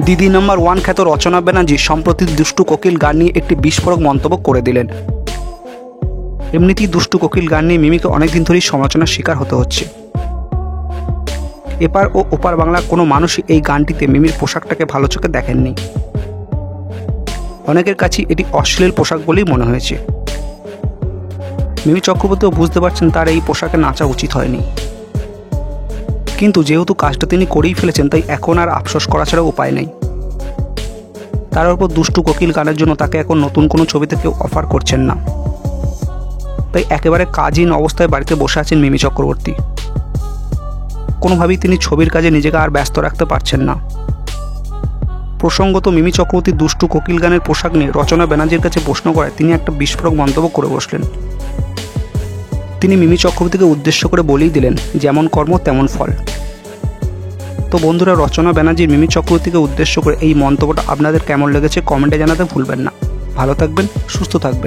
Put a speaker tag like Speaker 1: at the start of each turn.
Speaker 1: দিদি নাম্বার 1 খ্যাত রচনা ব্যানার্জি সম্প্রতি দুষ্টু কোকিল গান নিয়ে একটি বিস্ফোরক মন্তব্য করে দিলেন। এমনিতেই দুষ্টু কোকিল গান নিয়ে মিমিকে অনেকদিন ধরেই সমালোচনার শিকার হতে হচ্ছে। এপার ও ওপার বাংলার কোনো মানুষই এই গানটিতে মিমির পোশাকটাকে ভালো চোখে দেখেননি। অনেকের কাছে এটি অশ্লীল পোশাক বলেই মনে হয়েছে। মিমি চক্রবর্তীও বুঝতে পারছেন তার এই পোশাকে নাচা উচিত হয়নি, কিন্তু যেহেতু কাজটা তিনি করেই ফেলেছেন তাই এখন আর আফসোস করা ছাড়া উপায় নেই। তার উপর দুষ্টু কোকিল গানের জন্য তাকে এখন নতুন কোনো ছবিতে কেউ অফার করছেন না, তাই একেবারে কাজহীন অবস্থায় বাড়িতে বসে আছেন মিমি চক্রবর্তী। কোনোভাবেই তিনি ছবির কাজে নিজেকে আর ব্যস্ত রাখতে পারছেন না। প্রসঙ্গত মিমি চক্রবর্তী দুষ্টু কোকিল গানের পোশাক নিয়ে রচনা ব্যানার্জির কাছে প্রশ্ন করায় তিনি একটা বিস্ফোরক মন্তব্য করে বসলেন। তিনি মিমি চক্রবর্তীকে উদ্দেশ্য করে বলেই দিলেন, যেমন কর্ম তেমন ফল। তো বন্ধুরা, রচনা ব্যানার্জির মিমি চক্রবর্তীকে উদ্দেশ্য করে এই মন্তব্যটা আপনাদের কেমন লেগেছে কমেন্টে জানাতে ভুলবেন না। ভালো থাকবেন, সুস্থ থাকবেন।